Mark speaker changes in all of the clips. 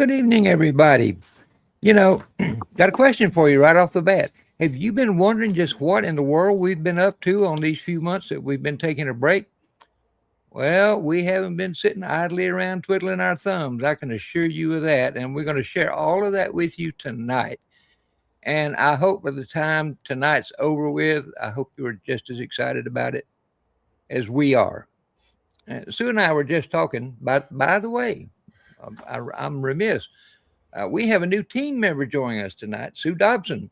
Speaker 1: Good evening, everybody. You know, got a question for you right off the bat. Have you been wondering just what in the world we've been up to on these few months that we've been taking a break? Well, we haven't been sitting idly around twiddling our thumbs. I can assure you of that. And we're going to share all of that with you tonight. And I hope by the time tonight's over with, I hope you're just as excited about it as we are. Sue and I were just talking, by the way, I'm remiss. We have a new team member joining us tonight, Sue Dobson.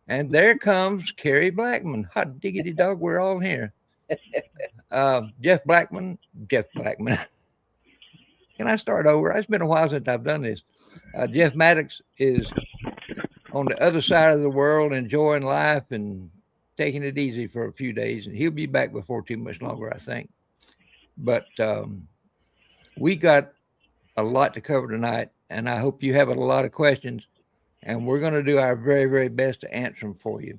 Speaker 1: And there comes Carrie Blackman. Hot diggity dog, we're all here. Jeff Blackman. Can I start over? It's been a while since I've done this. Jeff Maddox is on the other side of the world enjoying life and taking it easy for a few days. And he'll be back before too much longer, I think. But we got a lot to cover tonight, and I hope you have a lot of questions. And we're going to do our very, very best to answer them for you.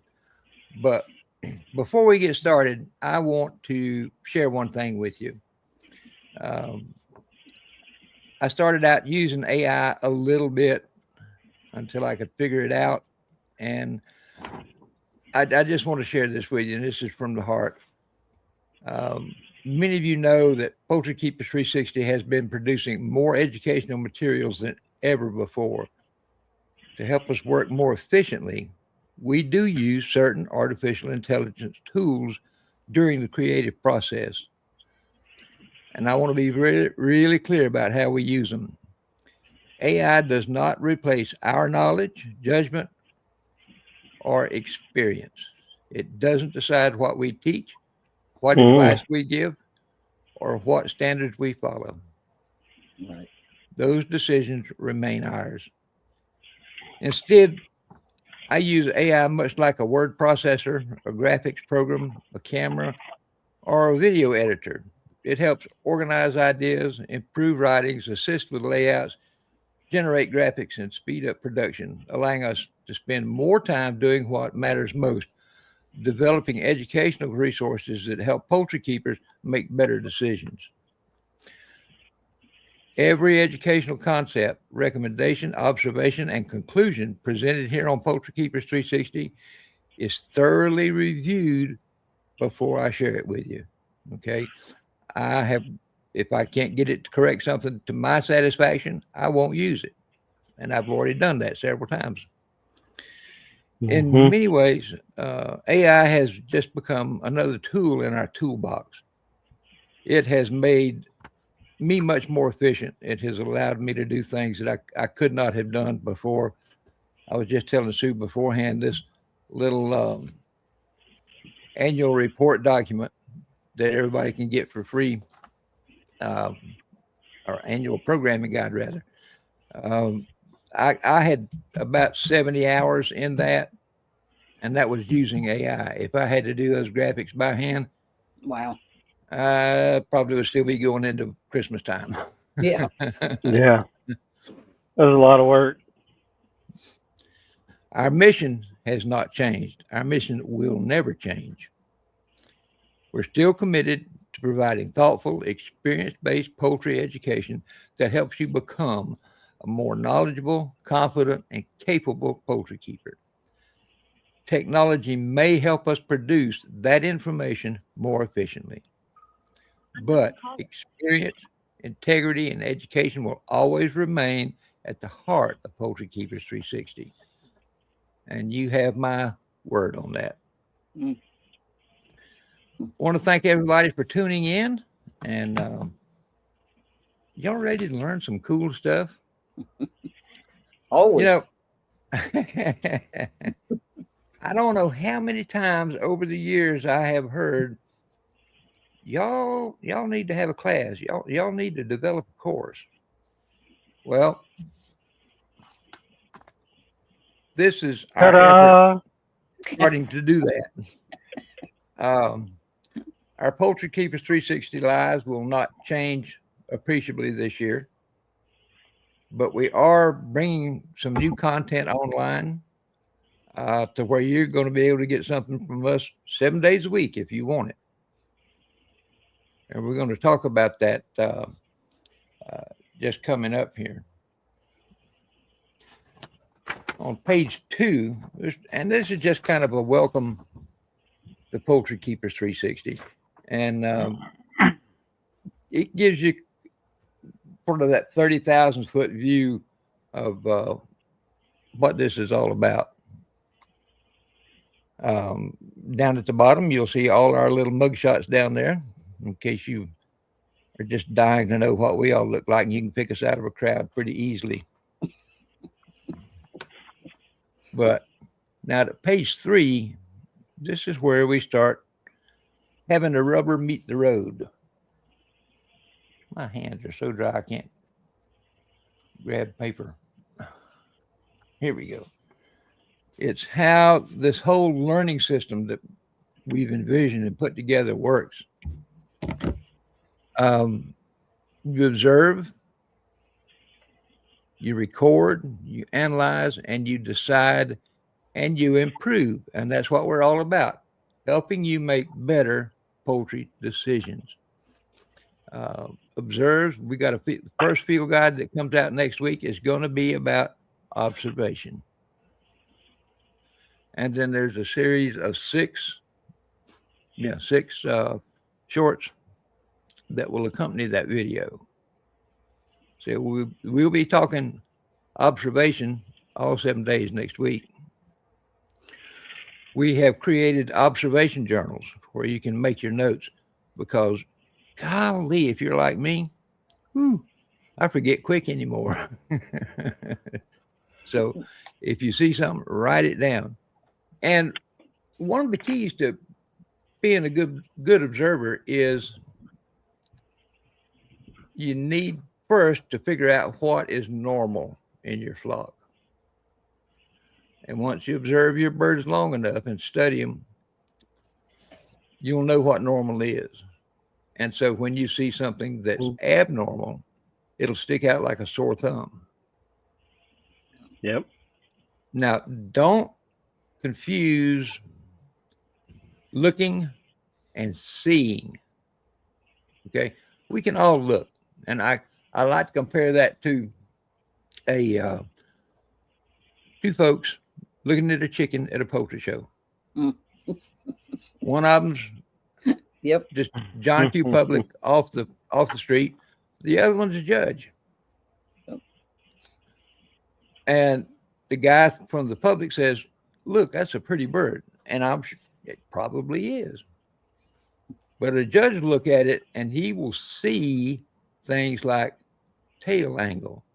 Speaker 1: But before we get started, I want to share one thing with you. I started out using AI a little bit until I could figure it out. And I just want to share this with you, and this is from the heart. Many of you know that Poultry Keepers 360 has been producing more educational materials than ever before. To help us work more efficiently, we do use certain artificial intelligence tools during the creative process. And I want to be really, really clear about how we use them. AI does not replace our knowledge, judgment, or experience. It doesn't decide what we teach, what advice we give, or what standards we follow.
Speaker 2: Right.
Speaker 1: Those decisions remain ours. Instead, I use AI much like a word processor, a graphics program, a camera, or a video editor. It helps organize ideas, improve writings, assist with layouts, generate graphics, and speed up production, allowing us to spend more time doing what matters most, developing educational resources that help poultry keepers make better decisions. Every educational concept, recommendation, observation, and conclusion presented here on Poultry Keepers 360 is thoroughly reviewed before I share it with you. Okay. If I can't get it to correct something to my satisfaction, I won't use it. And I've already done that several times. In many ways, AI has just become another tool in our toolbox. It has made me much more efficient. It has allowed me to do things that I could not have done before. I was just telling Sue beforehand this little annual report document that everybody can get for free, or annual programming guide rather. I had about 70 hours in that, and that was using AI. If I had to do those graphics by hand,
Speaker 2: Wow.
Speaker 1: I probably would still be going into Christmas time.
Speaker 2: Yeah.
Speaker 3: Yeah. That was a lot of work.
Speaker 1: Our mission has not changed. Our mission will never change. We're still committed to providing thoughtful, experience-based poultry education that helps you become a more knowledgeable, confident, and capable poultry keeper. Technology may help us produce that information more efficiently, but experience, integrity, and education will always remain at the heart of Poultry Keepers 360. And you have my word on that.
Speaker 2: Mm.
Speaker 1: Want to thank everybody for tuning in, and y'all ready to learn some cool stuff?
Speaker 2: Always.
Speaker 1: You know, I don't know how many times over the years I have heard y'all need to have a class. Y'all need to develop a course. Well, this is our effort starting to do that. Our Poultry Keepers 360 lives will not change appreciably this year, but we are bringing some new content online to where you're going to be able to get something from us 7 days a week if you want it. And we're going to talk about that just coming up here. on page 2, and this is just kind of a welcome to Poultry Keepers 360. And it gives you sort of that 30,000 foot view of what this is all about. Down at the bottom, you'll see all our little mug shots down there, in case you are just dying to know what we all look like, and you can pick us out of a crowd pretty easily. But now to page 3, this is where we start having the rubber meet the road. My hands are so dry I can't grab paper. Here we go. It's how this whole learning system that we've envisioned and put together works. You observe, you record, you analyze, and you decide, and you improve. And that's what we're all about, helping you make better poultry decisions. Observe, we got the first field guide that comes out next week is going to be about observation. And then there's a series of six shorts that will accompany that video. So we'll be talking observation all 7 days next week. We have created observation journals where you can make your notes, because golly, if you're like me, I forget quick anymore. So if you see something, write it down. And one of the keys to being a good observer is you need first to figure out what is normal in your flock. And once you observe your birds long enough and study them, you'll know what normal is. And so when you see something that's abnormal, it'll stick out like a sore thumb.
Speaker 3: Yep.
Speaker 1: Now, don't confuse looking and seeing. Okay, we can all look, and I like to compare that to two folks looking at a chicken at a poultry show. One of them's just John Q. Public off the street. The other one's a judge. And the guy from the public says, "Look, that's a pretty bird," and I'm sure it probably is. But a judge will look at it and he will see things like tail angle,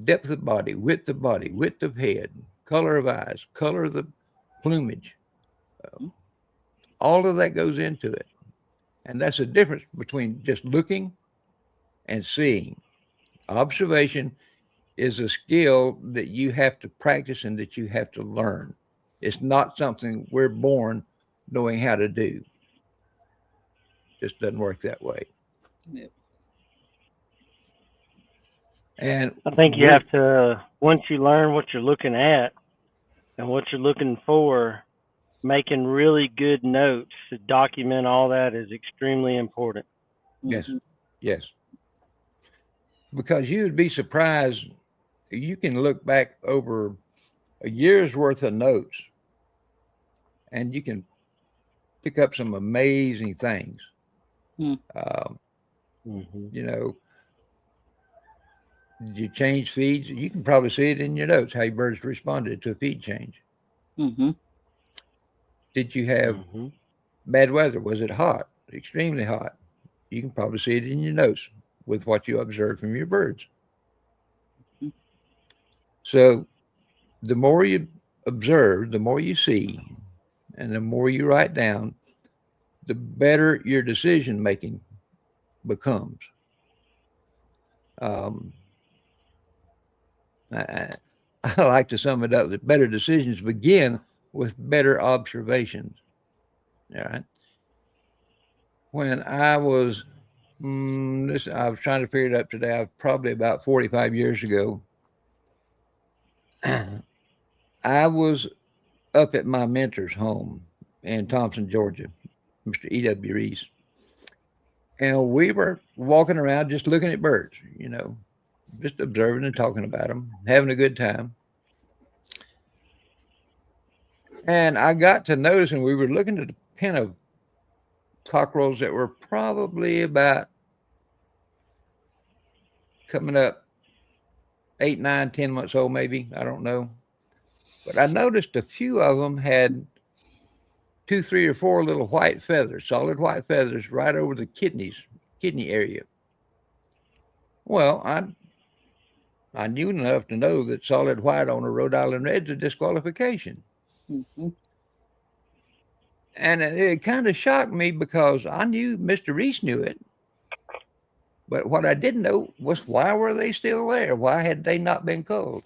Speaker 1: depth of body, width of head, color of eyes, color of the plumage. All of that goes into it. And that's the difference between just looking and seeing. Observation is a skill that you have to practice and that you have to learn. It's not something we're born knowing how to do. Just doesn't work that way.
Speaker 2: Yep.
Speaker 1: And
Speaker 3: I think you have to, once you learn what you're looking at and what you're looking for, making really good notes to document all that is extremely important.
Speaker 1: Yes. Yes. Because you would be surprised. You can look back over a year's worth of notes and you can pick up some amazing things. You know, did you change feeds? You can probably see it in your notes, how your birds responded to a feed change. Did you have bad weather? Was it hot? Extremely hot? You can probably see it in your notes with what you observed from your birds. So the more you observe, the more you see, and the more you write down, the better your decision making becomes. I like to sum it up that better decisions begin with better observations. All right. When I was, I was trying to figure it up today, probably about 45 years ago, I was up at my mentor's home in Thompson, Georgia, Mr. E.W. Reese. And we were walking around just looking at birds, you know, just observing and talking about them, having a good time. And I got to noticing we were looking at a pen of cockerels that were probably about coming up 8, 9, 10 months old, maybe. I don't know. But I noticed a few of them had 2, 3, or 4 little white feathers, solid white feathers right over the kidney area. Well, I knew enough to know that solid white on a Rhode Island Red's a disqualification.
Speaker 2: Mm-hmm.
Speaker 1: And it kind of shocked me because I knew Mr. Reese knew it. But what I didn't know was why were they still there? Why had they not been culled?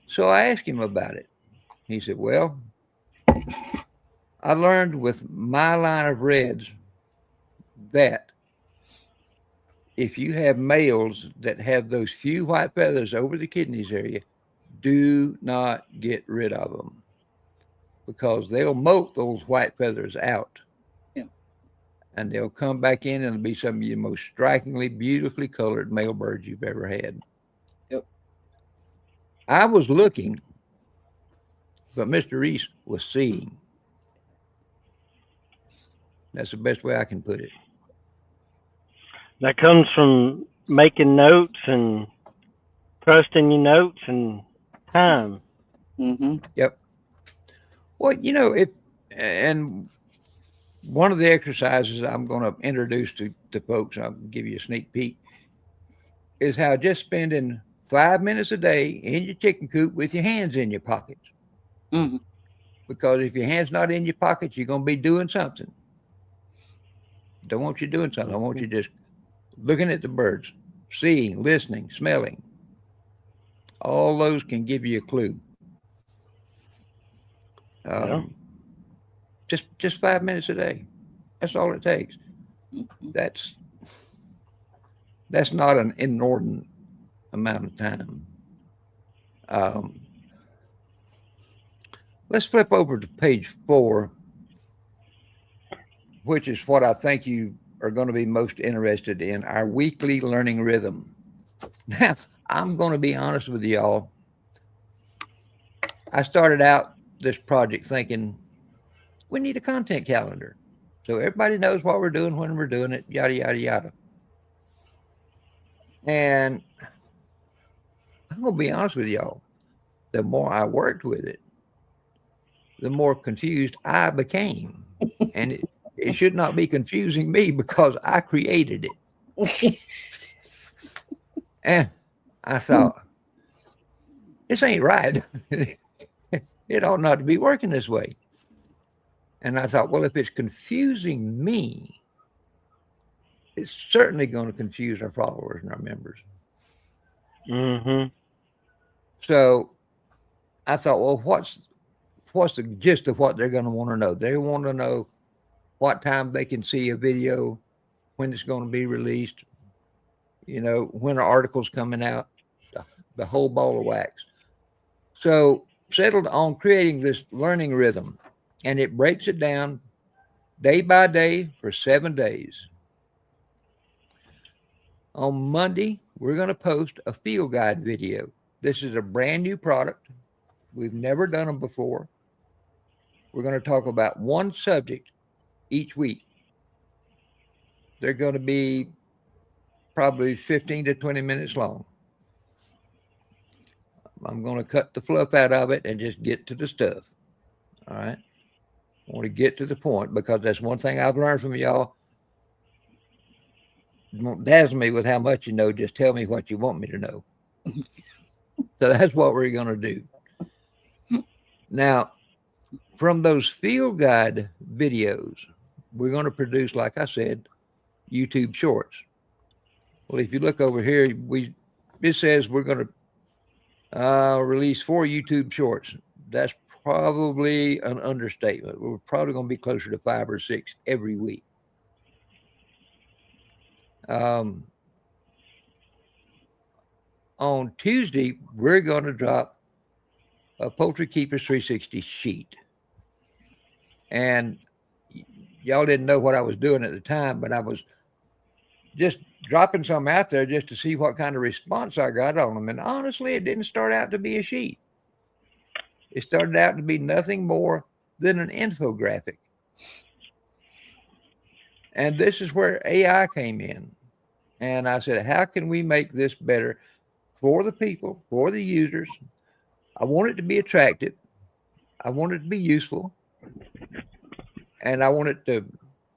Speaker 1: So I asked him about it. He said, well, I learned with my line of reds that if you have males that have those few white feathers over the kidneys area, do not get rid of them because they'll molt those white feathers out.
Speaker 2: Yeah.
Speaker 1: And they'll come back in and it'll be some of the most strikingly, beautifully colored male birds you've ever had.
Speaker 2: Yep.
Speaker 1: I was looking, but Mr. Reese was seeing. That's the best way I can put it.
Speaker 3: That comes from making notes and trusting your notes and time.
Speaker 2: Mm-hmm.
Speaker 1: Yep. Well, and one of the exercises I'm going to introduce to folks, I'll give you a sneak peek, is how just spending 5 minutes a day in your chicken coop with your hands in your pockets.
Speaker 2: Mm-hmm.
Speaker 1: Because if your hand's not in your pockets, you're going to be doing something. Don't want you doing something. I want you just looking at the birds, seeing, listening, smelling. All those can give you a clue.
Speaker 3: Yeah.
Speaker 1: Just 5 minutes a day. That's all it takes.
Speaker 2: Mm-hmm.
Speaker 1: That's not an inordinate amount of time. Let's flip over to page 4, which is what I think you are going to be most interested in, our weekly learning rhythm. Now, I'm going to be honest with y'all. I started out this project thinking we need a content calendar so everybody knows what we're doing, when we're doing it, yada, yada, yada. And I'm going to be honest with y'all. The more I worked with it, the more confused I became. And it should not be confusing me because I created it. And I thought, this ain't right. It ought not to be working this way. And I thought, well, if it's confusing me, it's certainly going to confuse our followers and our members.
Speaker 3: Mm-hmm.
Speaker 1: So I thought, well, what's the gist of what they're going to want to know? They want to know what time they can see a video, when it's going to be released, when are articles coming out, the whole ball of wax. So settled on creating this learning rhythm, and it breaks it down day by day for 7 days. On Monday, we're going to post a field guide video. This is a brand new product. We've never done them before. We're going to talk about one subject each week. They're going to be probably 15 to 20 minutes long. I'm going to cut the fluff out of it and just get to the stuff. All right. I want to get to the point because that's one thing I've learned from y'all. Don't dazzle me with how much you know. Just tell me what you want me to know. So that's what we're going to do. Now, from those field guide videos, we're going to produce, like I said, YouTube shorts. Well, if you look over here, it says we're going to release 4 YouTube shorts. That's probably an understatement. We're probably going to be closer to 5 or 6 every week. On Tuesday, we're going to drop a Poultry Keepers 360 sheet. And y'all didn't know what I was doing at the time, but I was just dropping some out there just to see what kind of response I got on them. And honestly, it didn't start out to be a sheet. It started out to be nothing more than an infographic. And this is where AI came in. And I said, how can we make this better for the people, for the users? I want it to be attractive. I want it to be useful. And I want it to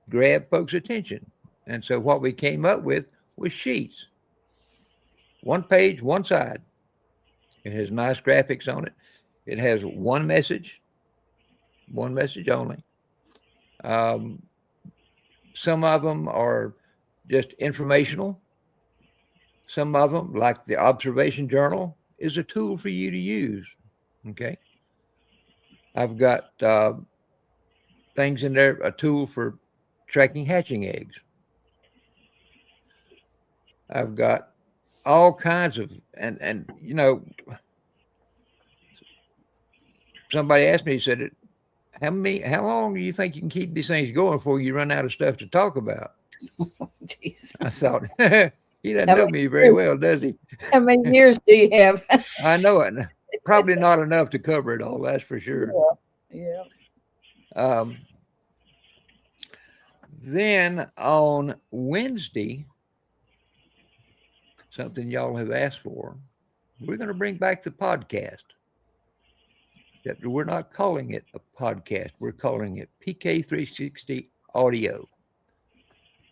Speaker 1: grab folks' attention. And so what we came up with was sheets. One page, one side. It has nice graphics on it. It has one message only. Um, some of them are just informational. Some of them, like the observation journal, is a tool for you to use. Okay. I've got things in there, a tool for tracking hatching eggs. I've got all kinds of, and you know, somebody asked me, he said, how long do you think you can keep these things going before you run out of stuff to talk about?
Speaker 2: Jeez.
Speaker 1: I thought, he doesn't
Speaker 2: How
Speaker 1: know
Speaker 2: many
Speaker 1: me very
Speaker 2: years?
Speaker 1: well, does he?
Speaker 2: How many years do you have?
Speaker 1: I know it. Probably not enough to cover it all, that's for sure.
Speaker 2: Yeah.
Speaker 1: Um, then on Wednesday, something y'all have asked for, we're going to bring back the podcast. We're not calling it a podcast. We're calling it PK360 Audio.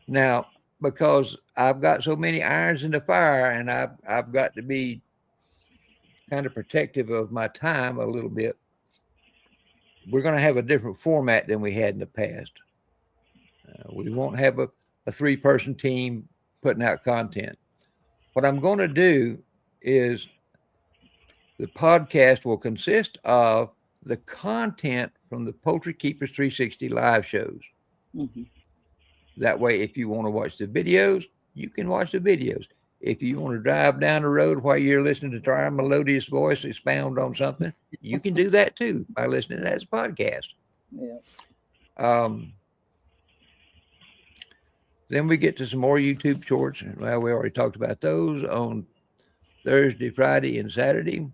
Speaker 1: Now, because I've got so many irons in the fire and I've got to be kind of protective of my time a little bit, we're going to have a different format than we had in the past. We won't have a 3-person team putting out content. What I'm going to do is the podcast will consist of the content from the Poultry Keepers 360 live shows.
Speaker 2: Mm-hmm.
Speaker 1: That way, if you want to watch the videos, you can watch the videos. If you want to drive down the road while you're listening to our melodious voice expound on something, you can do that too by listening to that as a podcast.
Speaker 2: Yeah.
Speaker 1: Then we get to some more YouTube shorts. Well, we already talked about those on Thursday, Friday, and Saturday.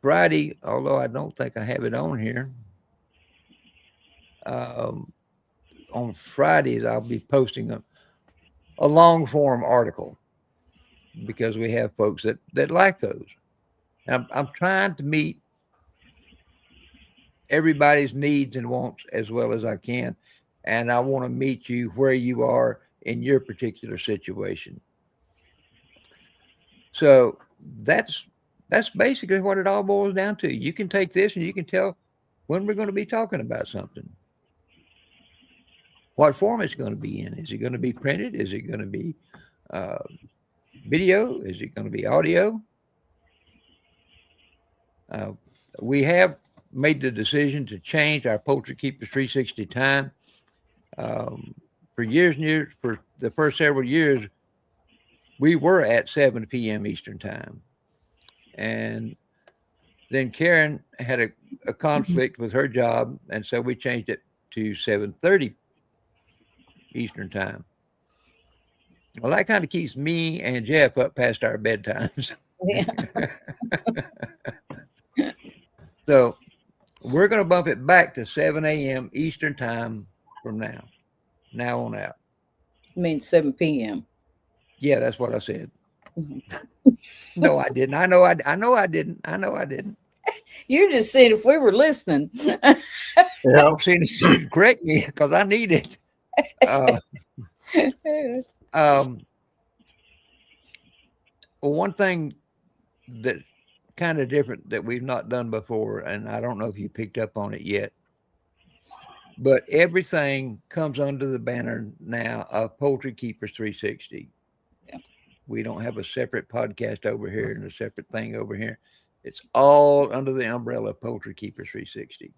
Speaker 1: Friday, although I don't think I have it on here, on Fridays I'll be posting a long form article because we have folks that like those. And I'm trying to meet everybody's needs and wants as well as I can. And I want to meet you where you are in your particular situation. So that's basically what it all boils down to. You can take this and you can tell when we're going to be talking about something. What form it's going to be in. Is it going to be printed? Is it going to be video? Is it going to be audio? We have made the decision to change our Poultry Keepers 360 time. For years and years, for the first several years, we were at 7 p.m. Eastern time. And then Karen had a conflict with her job, and so we changed it to 7:30 Eastern time. Well, that kind of keeps me and Jeff up past our bedtimes.
Speaker 2: Yeah.
Speaker 1: So we're going to bump it back to 7 a.m. Eastern time from now on out.
Speaker 2: I mean 7 p.m.
Speaker 1: Yeah, that's what I said.
Speaker 2: Mhm.
Speaker 1: No, I didn't. I know I didn't.
Speaker 2: You're just saying if we were listening.
Speaker 3: Yeah.
Speaker 1: I'm saying correct me because I need it. One thing that kind of different that we've not done before, and I don't know if you picked up on it yet, but everything comes under the banner now of Poultry Keepers 360.
Speaker 2: Yeah.
Speaker 1: We don't have a separate podcast over here and a separate thing over here. It's all under the umbrella of Poultry Keepers 360.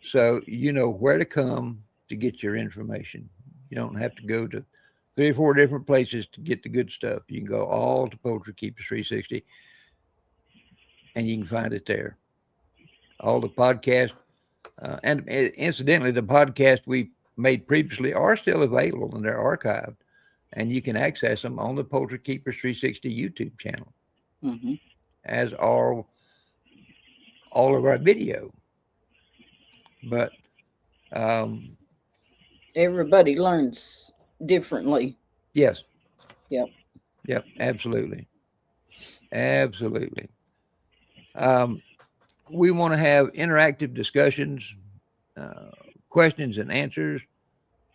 Speaker 1: So you know where to come to get your information. You don't have to go to 3 or 4 different places to get the good stuff. You can go all to Poultry Keepers 360 and you can find it there. All the podcasts, and incidentally, the podcasts we made previously are still available and they're archived, and you can access them on the Poultry Keepers 360 YouTube channel,
Speaker 2: Mm-hmm.
Speaker 1: as are all of our video. But
Speaker 2: Everybody learns differently.
Speaker 1: yes.
Speaker 2: Yep.
Speaker 1: Yep, absolutely. Absolutely. We want to have interactive discussions, questions and answers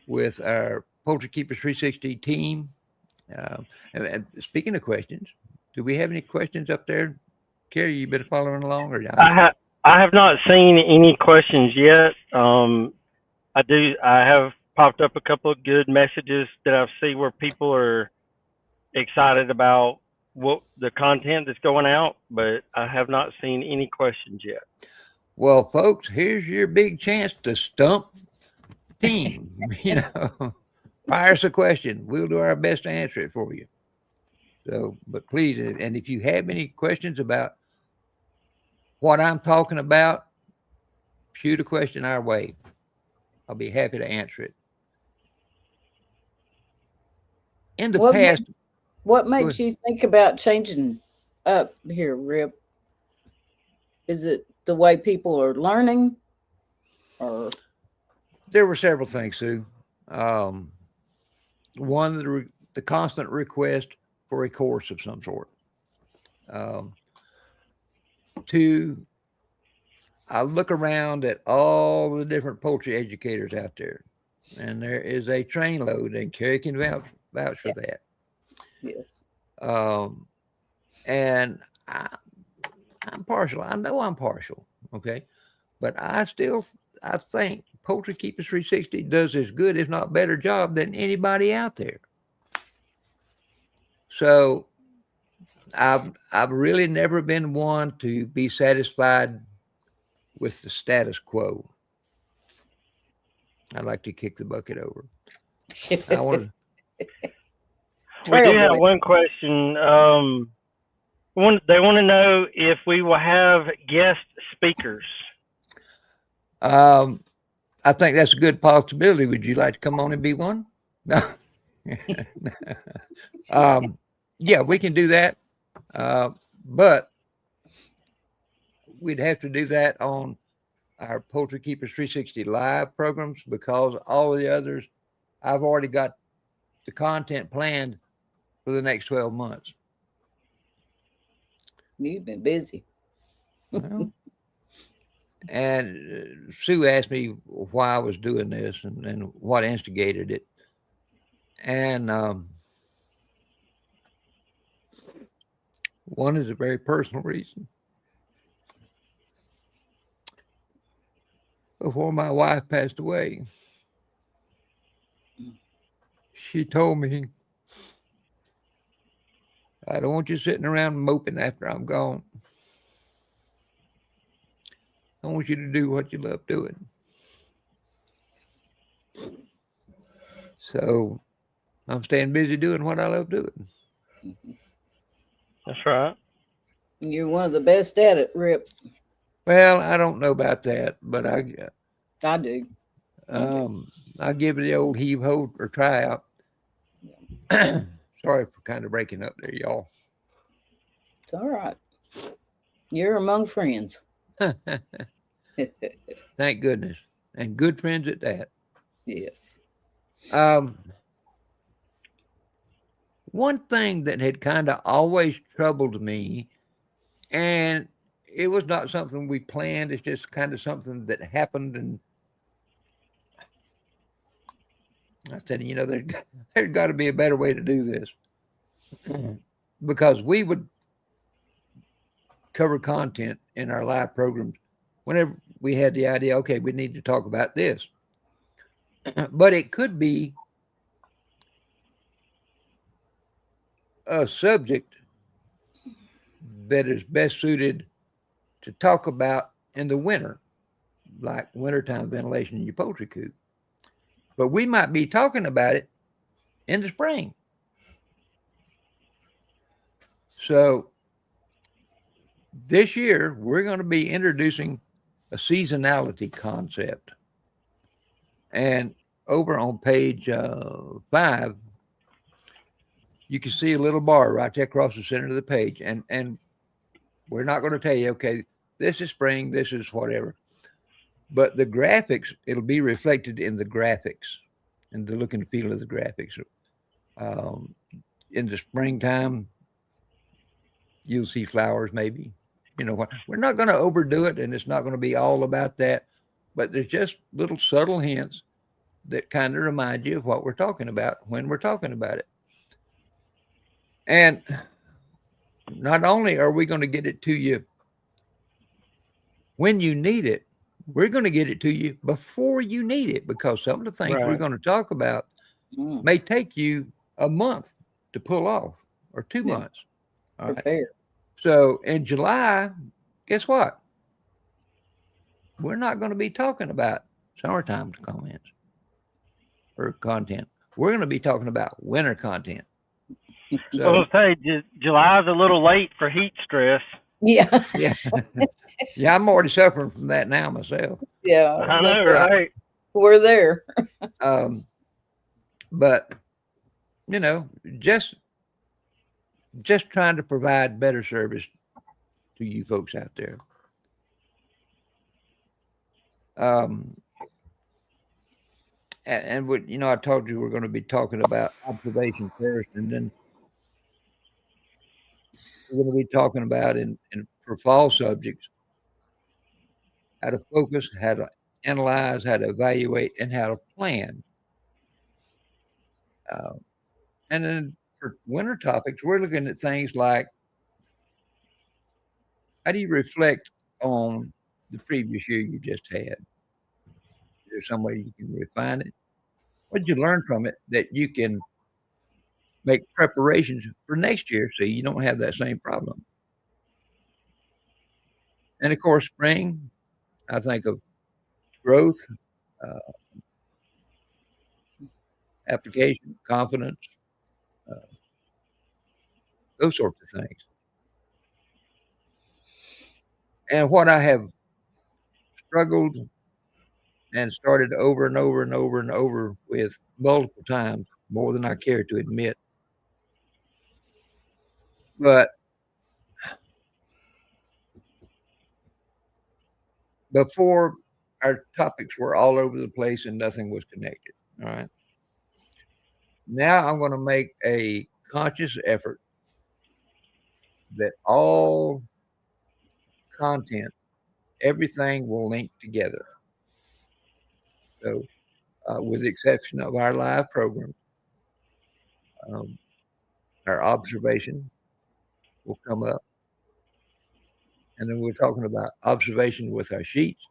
Speaker 1: with our Poultry Keepers 360 team. And speaking of questions, do we have any questions up there? Carrie, you been following along, or
Speaker 3: I have not seen any questions yet. I have popped up a couple of good messages that I see where people are excited about what the content that's going out, but I have not seen any questions yet.
Speaker 1: Well, folks, here's your big chance to stump the team. Fire us a question. We'll do our best to answer it for you. So, but please, and if you have any questions about what I'm talking about, shoot a question our way. I'll be happy to answer it. In the past,
Speaker 2: what makes you think about changing up here, Rip? Is it the way people are learning, or?
Speaker 1: There were several things, Sue. One, the constant request for a course of some sort. Two, I look around at all the different poultry educators out there, and there is a train load, and Carrie can vouch for that.
Speaker 2: Yes.
Speaker 1: And I'm partial. I know I'm partial. Okay. But I think Poultry Keepers 360 does as good, if not better job than anybody out there. So I've really never been one to be satisfied with the status quo. I like to kick the bucket over. I want to.
Speaker 3: We do have one question. They want to know if we will have guest speakers.
Speaker 1: I think that's a good possibility. Would you like to come on and be one? No. Yeah, we can do that. But we'd have to do that on our Poultry Keepers 360 live programs, because all of the others, I've already got the content planned for the next 12 months.
Speaker 2: You've been busy.
Speaker 1: Well, and Sue asked me why I was doing this and what instigated it. And one is a very personal reason. Before my wife passed away, she told me, I don't want you sitting around moping after I'm gone. I want you to do what you love doing. So I'm staying busy doing what I love doing.
Speaker 3: That's right.
Speaker 2: You're one of the best at it, Rip.
Speaker 1: Well, I don't know about that, but I
Speaker 2: do.
Speaker 1: I'll give it the old heave ho or try out. Yeah. Sorry for kind of breaking up there, y'all.
Speaker 2: It's all right. You're among friends.
Speaker 1: Thank goodness. And good friends at that.
Speaker 2: Yes.
Speaker 1: One thing that had kind of always troubled me, and it was not something we planned, it's just kind of something that happened, and I said, there's got to be a better way to do this. Because we would cover content in our live programs whenever we had the idea, okay, we need to talk about this. But it could be a subject that is best suited to talk about in the winter, like wintertime ventilation in your poultry coop. But we might be talking about it in the spring. So this year, we're going to be introducing a seasonality concept. And over on page 5, you can see a little bar right there across the center of the page. And we're not going to tell you, okay, this is spring, this is whatever. But the graphics, it'll be reflected in the graphics and the look and feel of the graphics. Um, in the springtime, you'll see flowers maybe. You know what? We're not going to overdo it, and it's not going to be all about that. But there's just little subtle hints that kind of remind you of what we're talking about when we're talking about it. And not only are we going to get it to you when you need it, we're going to get it to you before you need it, because some of the things we're
Speaker 3: Right.
Speaker 1: going to talk about
Speaker 2: Mm,
Speaker 1: may take you a month to pull off, or 2
Speaker 2: Yeah.
Speaker 1: months. All right.
Speaker 2: prepare.
Speaker 1: So in July, guess what? We're not going to be talking about summertime comments or content. We're going to be talking about winter content. So
Speaker 3: Well, say July's a little late for heat stress.
Speaker 2: Yeah.
Speaker 1: yeah, yeah, I'm already suffering from that now myself.
Speaker 2: Yeah.
Speaker 3: I know, right?
Speaker 2: We're there.
Speaker 1: Um, but you know, just trying to provide better service to you folks out there. Um, and what, you know, I told you we're going to be talking about observation first, and then we're going to be talking about in for fall subjects how to focus, how to analyze, how to evaluate, and how to plan. Uh, and then for winter topics, we're looking at things like how do you reflect on the previous year you just had? Is there some way you can refine it? What did you learn from it that you can make preparations for next year so you don't have that same problem? And of course, spring, I think of growth, uh, application, confidence, uh, those sorts of things. And what I have struggled and started over and over and over and over with multiple times, more than I care to admit. But before, our topics were all over the place and nothing was connected. All right. Now I'm going to make a conscious effort that all content, everything will link together. So, with the exception of our live program, um, our observation will come up. And then we're talking about observation with our sheets,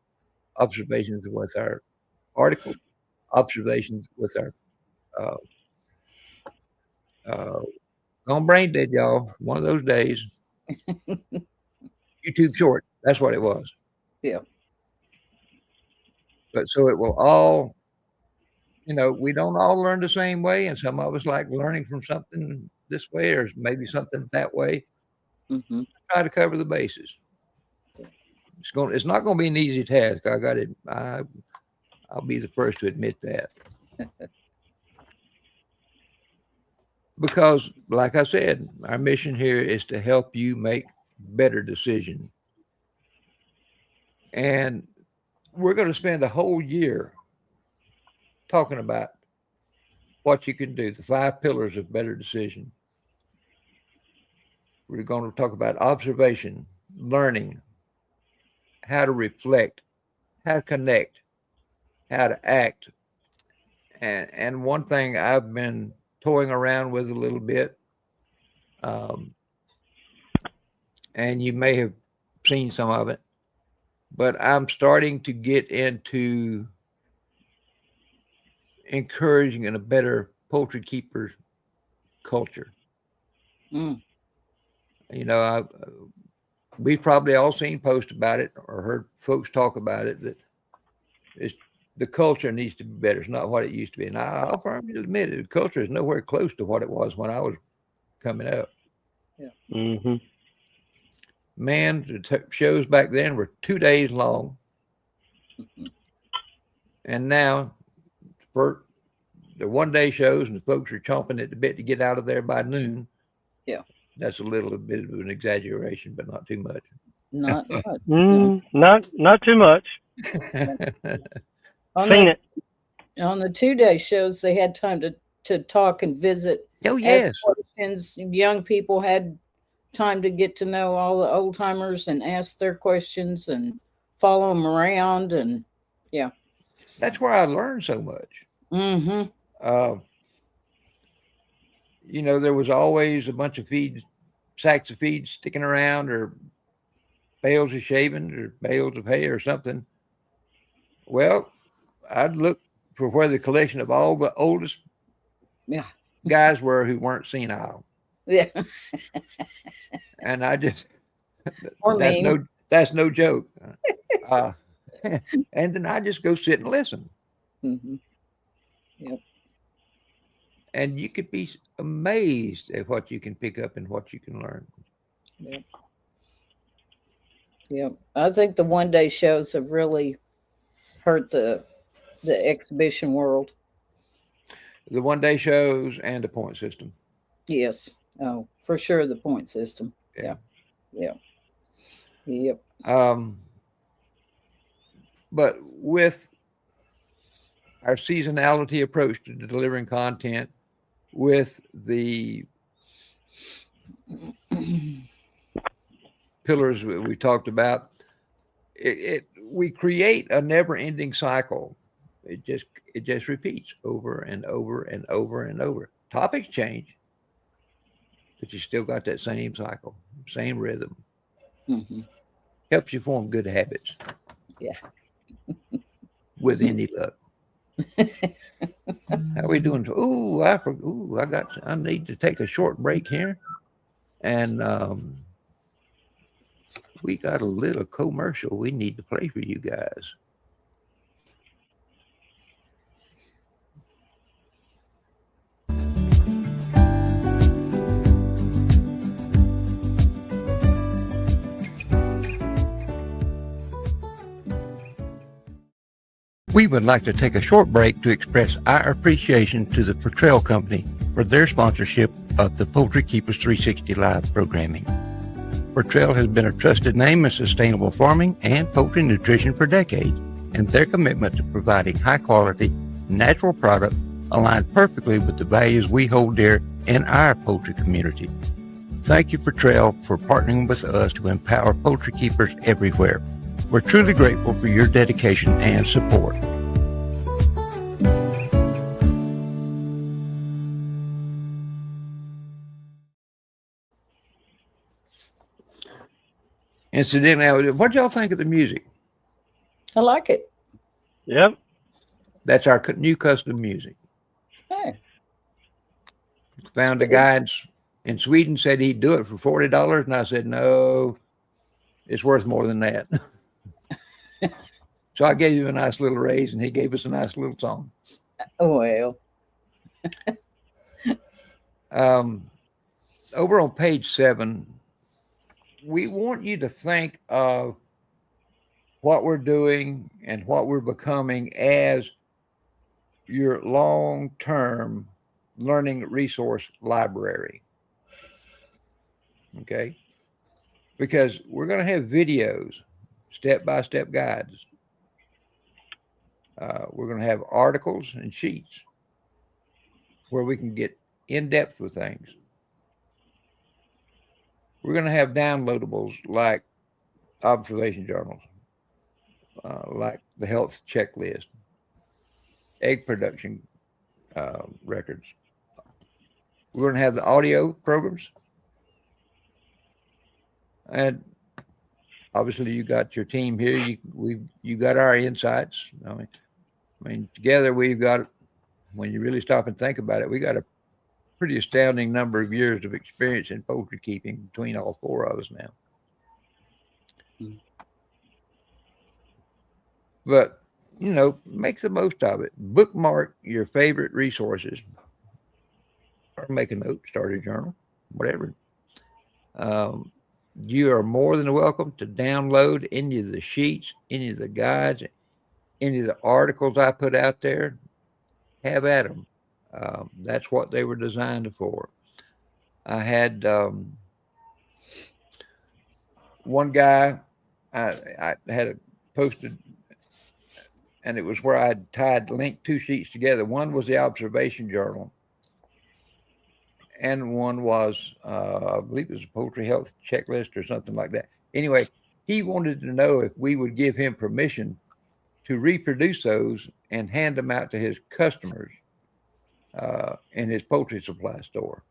Speaker 1: observations with our articles, observations with our gone brain dead, y'all. One of those days. YouTube short. That's what it was.
Speaker 2: Yeah.
Speaker 1: But so it will all, you know, we don't all learn the same way, and some of us like learning from something this way or maybe something that way.
Speaker 2: Mm-hmm.
Speaker 1: Try to cover the bases. It's not going to be an easy task. I got it. I'll be the first to admit that. Because, like I said, our mission here is to help you make better decisions. And we're going to spend a whole year talking about what you can do, the 5 pillars of better decision. We're going to talk about observation, learning, how to reflect, how to connect, how to act. And one thing I've been toying around with a little bit, um, and you may have seen some of it, but I'm starting to get into encouraging a better poultry keeper culture.
Speaker 2: Mm.
Speaker 1: You know, we've probably all seen posts about it or heard folks talk about it, that it's, the culture needs to be better. It's not what it used to be. And I'll firmly admit it. The culture is nowhere close to what it was when I was coming up.
Speaker 2: Yeah.
Speaker 3: Mm-hmm.
Speaker 1: Man, the shows back then were 2 days long. And now, for the 1-day shows, and the folks are chomping at the bit to get out of there by noon.
Speaker 2: Yeah.
Speaker 1: That's a little bit of an exaggeration, but not too much.
Speaker 2: Not much. No.
Speaker 3: Not too much.
Speaker 2: On
Speaker 3: Seen
Speaker 2: the
Speaker 3: it.
Speaker 2: on the 2-day shows, they had time to talk and visit,
Speaker 1: Oh,
Speaker 2: ask
Speaker 1: yes.
Speaker 2: questions. Young people had time to get to know all the old timers and ask their questions and follow them around. And yeah.
Speaker 1: That's where I learned so much.
Speaker 2: Mm-hmm.
Speaker 1: There was always a bunch of sacks of feed sticking around, or bales of shavings, or bales of hay or something. Well, I'd look for where the collection of all the oldest
Speaker 2: Yeah.
Speaker 1: guys were who weren't senile.
Speaker 2: Yeah.
Speaker 1: And I just,
Speaker 2: Or me.
Speaker 1: that's no joke. And then I just go sit and listen.
Speaker 2: Mm-hmm. Yep.
Speaker 1: And you could be amazed at what you can pick up and what you can learn.
Speaker 2: Yep. Yep. I think the 1-day shows have really hurt the exhibition world.
Speaker 1: The 1-day shows and the point system.
Speaker 2: Yes. Oh, for sure, the point system.
Speaker 1: Yeah.
Speaker 2: Yeah. Yep.
Speaker 1: But with our seasonality approach to delivering content, with the pillars we talked about, we create a never-ending cycle. It just repeats over and over and over and over. Topics change, but you still got that same cycle, same rhythm.
Speaker 2: Mm-hmm.
Speaker 1: Helps you form good habits.
Speaker 2: Yeah.
Speaker 1: With any luck. How are we doing? I need to take a short break here. And we got a little commercial we need to play for you guys. We would like to take a short break to express our appreciation to the Portrell Company for their sponsorship of the Poultry Keepers 360 live programming. Portrell has been a trusted name in sustainable farming and poultry nutrition for decades, and their commitment to providing high-quality, natural product align perfectly with the values we hold dear in our poultry community. Thank you, Portrell, for partnering with us to empower poultry keepers everywhere. We're truly grateful for your dedication and support. Incidentally, what y'all think of the music?
Speaker 2: I like it.
Speaker 3: Yep.
Speaker 1: That's our new custom music.
Speaker 2: Hey.
Speaker 1: Found a guy in Sweden, said he'd do it for $40, and I said, no, it's worth more than that. So I gave him a nice little raise, and he gave us a nice little song.
Speaker 2: Well.
Speaker 1: Over on page 7, we want you to think of what we're doing and what we're becoming as your long-term learning resource library. Okay? Because we're going to have videos, step-by-step guides. We're going to have articles and sheets where we can get in-depth with things. We're going to have downloadables like observation journals, like the health checklist, egg production records. We're going to have the audio programs. And obviously you got your team here. You got our insights. I mean, together we've got, when you really stop and think about it, we got a pretty astounding number of years of experience in poultry keeping between all 4 of us now. Mm. But, make the most of it. Bookmark your favorite resources, or make a note, start a journal, whatever. You are more than welcome to download any of the sheets, any of the guides, any of the articles I put out there. Have at them. That's what they were designed for. I had one guy, I had a posted, and it was where I linked 2 sheets together. One was the observation journal, and one was, I believe it was a poultry health checklist or something like that. Anyway, he wanted to know if we would give him permission to reproduce those and hand them out to his customers in his poultry supply store.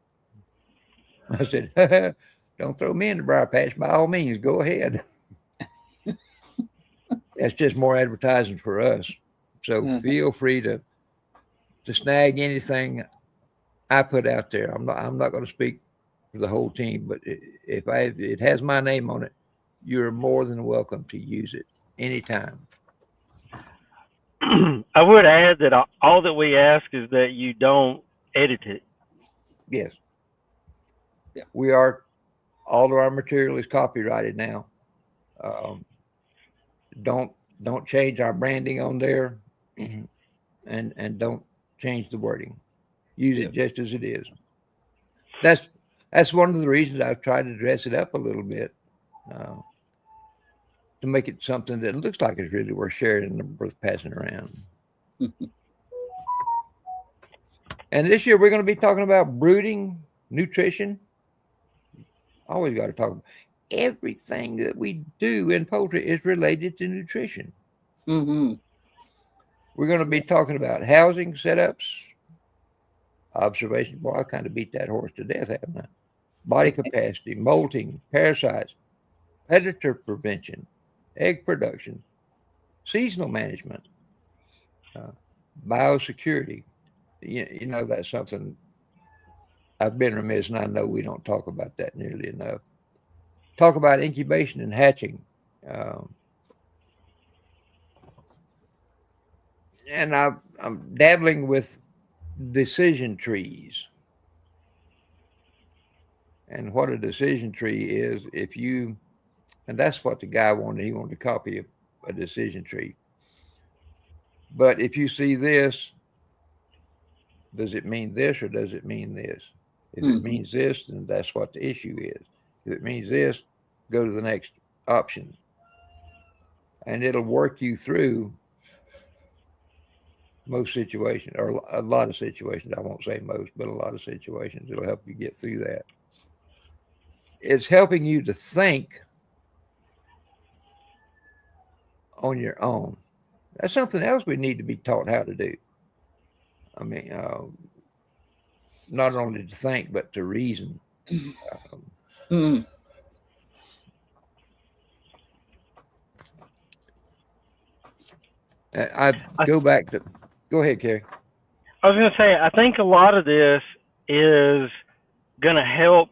Speaker 1: I said, don't throw me in the briar patch. By all means, go ahead. That's just more advertising for us. So feel free to snag anything I put out there. I'm not going to speak for the whole team, but if it has my name on it, you're more than welcome to use it anytime.
Speaker 3: I would add that all that we ask is that you don't edit it.
Speaker 1: Yes. Yeah. All of our material is copyrighted now. Don't change our branding on there, and don't change the wording. Use it just as it is. That's one of the reasons I've tried to dress it up a little bit, to make it something that looks like it's really worth sharing and worth passing around. And this year we're going to be talking about brooding, nutrition. Always got to talk about everything that we do in poultry is related to nutrition.
Speaker 2: Mm-hmm.
Speaker 1: We're going to be talking about housing setups, observation. Boy, I kind of beat that horse to death, haven't I? Body capacity, molting, parasites, predator prevention, egg production, seasonal management, biosecurity. You know, that's something I've been remiss, and I know we don't talk about that nearly enough. Talk about incubation and hatching. And I'm dabbling with decision trees. And what a decision tree is, and that's what the guy wanted. He wanted a copy of a decision tree. But if you see this, does it mean this or does it mean this? If it means this, then that's what the issue is. If it means this, go to the next option. And it'll work you through most situations, or a lot of situations. I won't say most, but a lot of situations. It'll help you get through that. It's helping you to think on your own. That's something else we need to be taught how to do. I mean, not only to think, but to reason. Go ahead, Kerry.
Speaker 3: I was going to say, I think a lot of this is going to help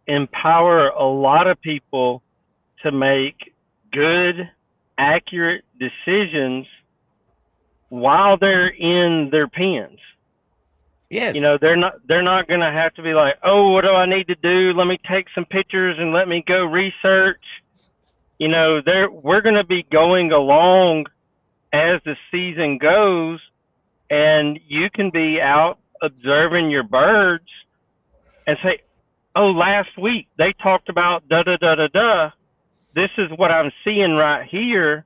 Speaker 3: empower a lot of people to make good, accurate decisions while they're in their pens.
Speaker 1: Yes.
Speaker 3: You know, they're not going to have to be like, oh, what do I need to do? Let me take some pictures and let me go research. You know, we're going to be going along as the season goes, and you can be out observing your birds and say, oh, last week they talked about da-da-da-da-da. This is what I'm seeing right here,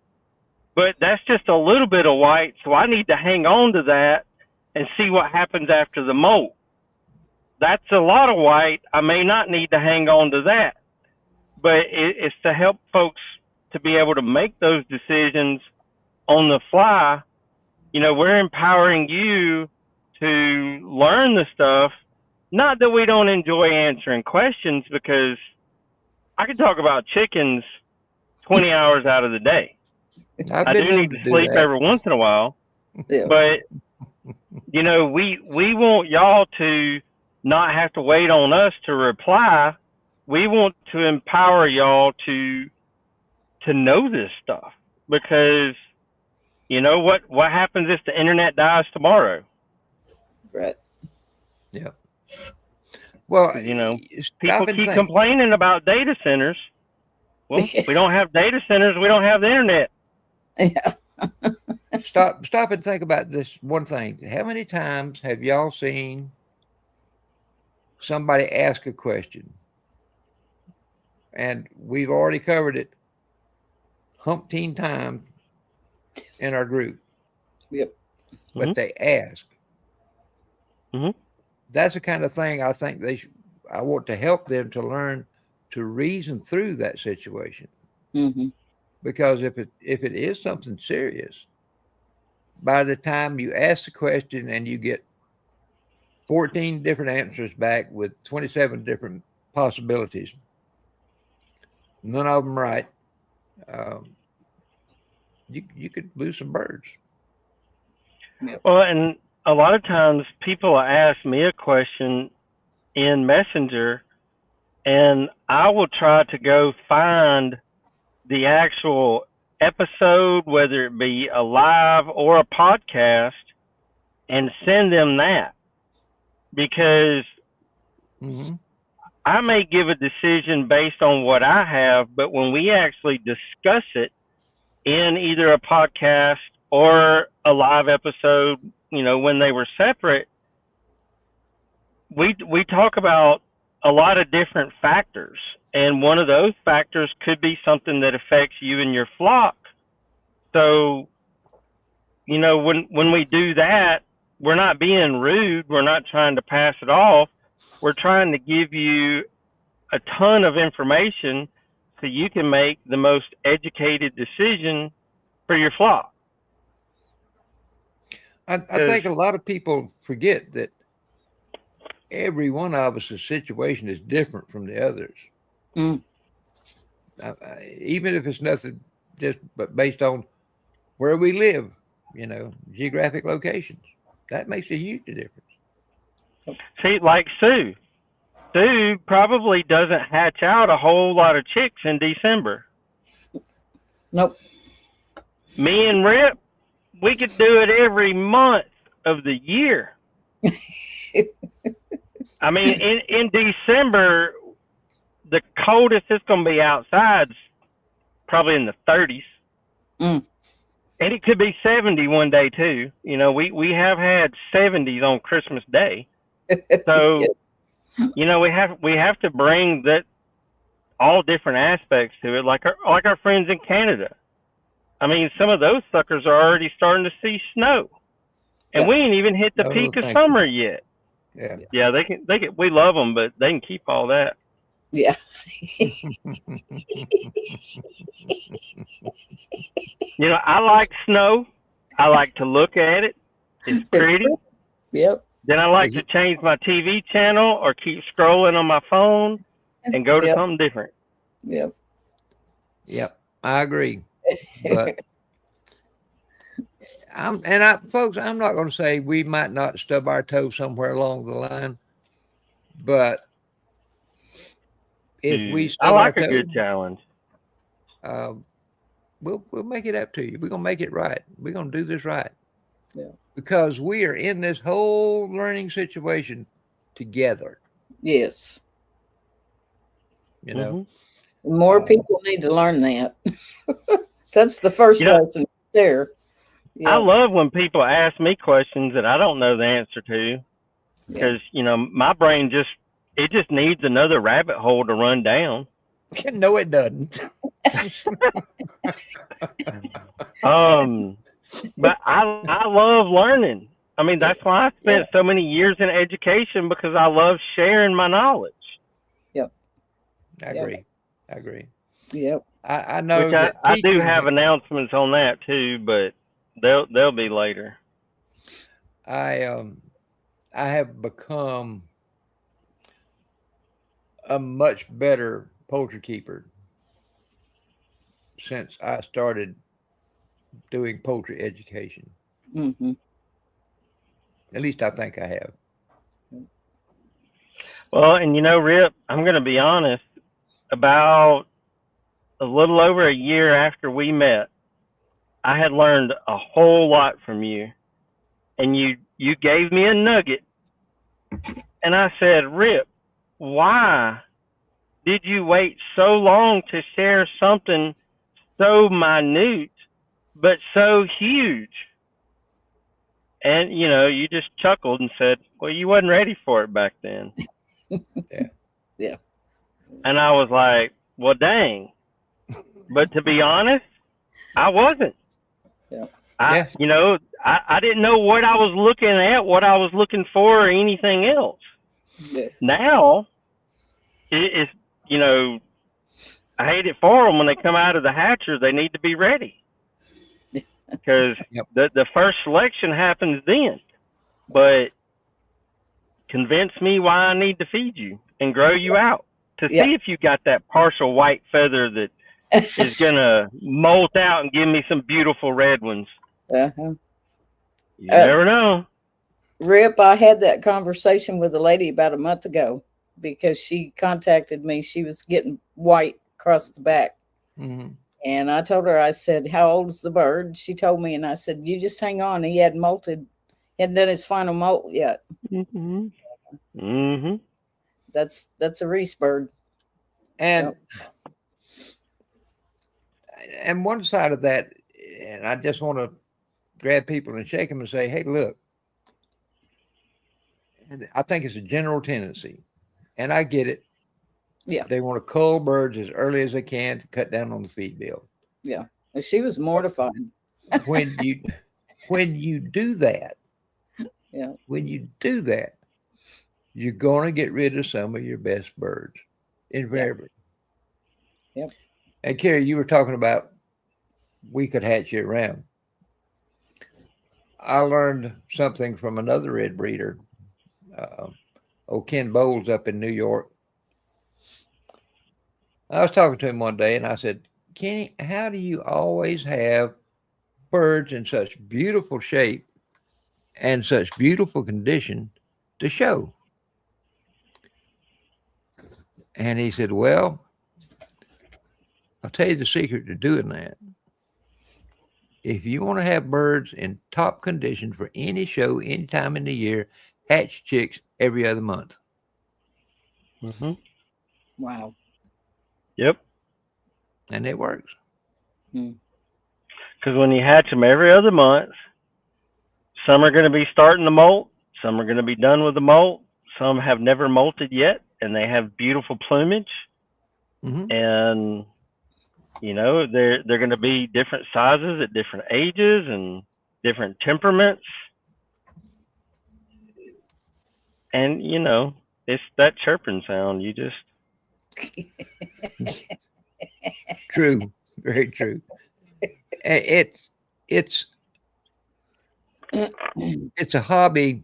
Speaker 3: but that's just a little bit of white, so I need to hang on to that and see what happens after the molt. That's a lot of white. I may not need to hang on to that, but it's to help folks to be able to make those decisions on the fly. You know, we're empowering you to learn the stuff. Not that we don't enjoy answering questions, because I can talk about chickens 20 hours out of the day. I do need to sleep every once in a while.
Speaker 2: Yeah.
Speaker 3: But, you know, we want y'all to not have to wait on us to reply. We want to empower y'all to know this stuff, because you know what happens if the internet dies tomorrow?
Speaker 2: Right.
Speaker 1: Yeah. Well,
Speaker 3: you know, people keep complaining about data centers. Well, we don't have data centers. We don't have the internet.
Speaker 2: Yeah.
Speaker 1: Stop and think about this one thing. How many times have y'all seen somebody ask a question and we've already covered it umpteen times in our group.
Speaker 2: Yep.
Speaker 1: But
Speaker 3: Mhm.
Speaker 1: they ask.
Speaker 3: Mhm.
Speaker 1: That's the kind of thing I think I want to help them to learn to reason through that situation.
Speaker 2: Mm-hmm.
Speaker 1: Because if it is something serious, by the time you ask the question and you get 14 different answers back with 27 different possibilities, none of them right, um, you could lose some birds.
Speaker 2: Yep.
Speaker 3: Well, and a lot of times people ask me a question in Messenger, and I will try to go find the actual episode, whether it be a live or a podcast, and send them that, because
Speaker 1: Mm-hmm.
Speaker 3: I may give a decision based on what I have, but when we actually discuss it in either a podcast or a live episode, when they were separate, we talk about a lot of different factors, and one of those factors could be something that affects you and your flock. So, when we do that, we're not being rude. We're not trying to pass it off. We're trying to give you a ton of information so you can make the most educated decision for your flock.
Speaker 1: I think a lot of people forget that every one of us' situation is different from the others.
Speaker 2: Mm.
Speaker 1: Even if it's nothing just but based on where we live, geographic locations, that makes a huge difference.
Speaker 3: See, like Sue. Sue probably doesn't hatch out a whole lot of chicks in December.
Speaker 2: Nope.
Speaker 3: Me and Rip, we could do it every month of the year. I mean, in December, the coldest it's going to be outside's probably in the 30s.
Speaker 2: Mm.
Speaker 3: And it could be 70 one day too. We have had 70s on Christmas Day. So, we have to bring that all different aspects to it, like our friends in Canada. I mean, some of those suckers are already starting to see snow, and we ain't even hit the peak of summer yet.
Speaker 1: Yeah,
Speaker 3: they can. We love them, but they can keep all that.
Speaker 2: Yeah.
Speaker 3: I like snow. I like to look at it. It's pretty.
Speaker 2: Yep.
Speaker 3: Then I like to change my TV channel or keep scrolling on my phone and go to something different.
Speaker 2: Yep.
Speaker 1: Yep. I agree. But folks, I'm not going to say we might not stub our toe somewhere along the line, but if we stub
Speaker 3: I like
Speaker 1: our
Speaker 3: a
Speaker 1: toe,
Speaker 3: good challenge.
Speaker 1: We'll make it up to you. We're going to make it right. We're going to do this right.
Speaker 2: Yeah.
Speaker 1: Because we are in this whole learning situation together.
Speaker 2: Yes.
Speaker 1: Mm-hmm.
Speaker 2: More people need to learn that. That's the first lesson there.
Speaker 3: Yeah. I love when people ask me questions that I don't know the answer to, because my brain just needs another rabbit hole to run down.
Speaker 1: No, it doesn't.
Speaker 3: But I love learning. I mean, that's why I spent so many years in education, because I love sharing my knowledge.
Speaker 2: Yep.
Speaker 1: I agree.
Speaker 2: Yep.
Speaker 1: I know
Speaker 3: Which
Speaker 1: that
Speaker 3: I do have announcements on that too, but they'll be later.
Speaker 1: I have become a much better poultry keeper since I started doing poultry education.
Speaker 2: Mm-hmm.
Speaker 1: At least I think I have.
Speaker 3: Well, and Rip, I'm going to be honest, about a little over a year after we met, I had learned a whole lot from you, and you gave me a nugget, and I said, Rip, why did you wait so long to share something so minute but so huge? And you just chuckled and said, well, you wasn't ready for it back then.
Speaker 2: Yeah.
Speaker 3: And I was like, well, dang. But to be honest, I wasn't.
Speaker 2: Yeah.
Speaker 1: Yes.
Speaker 3: I didn't know what I was looking at, what I was looking for, or anything else.
Speaker 2: Yeah.
Speaker 3: Now, it's, I hate it for them when they come out of the hatcher. They need to be ready because
Speaker 1: Yep.
Speaker 3: the first selection happens then. But convince me why I need to feed you and grow you out to
Speaker 2: Yeah.
Speaker 3: see if you got that partial white feather that is going to molt out and give me some beautiful red ones.
Speaker 2: Uh-huh.
Speaker 3: You never know.
Speaker 2: Rip, I had that conversation with a lady about a month ago because she contacted me. She was getting white across the back.
Speaker 1: Mm-hmm.
Speaker 2: And I told her, I said, how old's the bird? She told me, and I said, you just hang on. He hadn't molted, hadn't done his final molt yet.
Speaker 3: Mm-hmm. Mm-hmm.
Speaker 2: That's a Reese bird.
Speaker 1: And and one side of that, and I just want to grab people and shake them and say, hey, look, and I think it's a general tendency, and I get it.
Speaker 2: Yeah.
Speaker 1: They want to cull birds as early as they can to cut down on the feed bill.
Speaker 2: Yeah. She was mortified.
Speaker 1: When you do that,
Speaker 2: Yeah.
Speaker 1: when you do that, you're going to get rid of some of your best birds, invariably.
Speaker 2: Yep.
Speaker 1: And Carrie, you were talking about we could hatch year round. I learned something from another red breeder, Ken Bowles up in New York. I was talking to him one day and I said, Kenny, how do you always have birds in such beautiful shape and such beautiful condition to show? And he said, well, I'll tell you the secret to doing that. If you want to have birds in top condition for any show, any time in the year, hatch chicks every other month.
Speaker 3: Mm-hmm.
Speaker 2: Wow.
Speaker 3: Yep.
Speaker 1: And it works.
Speaker 3: Because when you hatch them every other month, some are going to be starting to molt, some are going to be done with the molt, some have never molted yet, and they have beautiful plumage.
Speaker 1: Mm-hmm.
Speaker 3: And they're going to be different sizes at different ages and different temperaments. And it's that chirping sound. You just
Speaker 1: True, very true. It's a hobby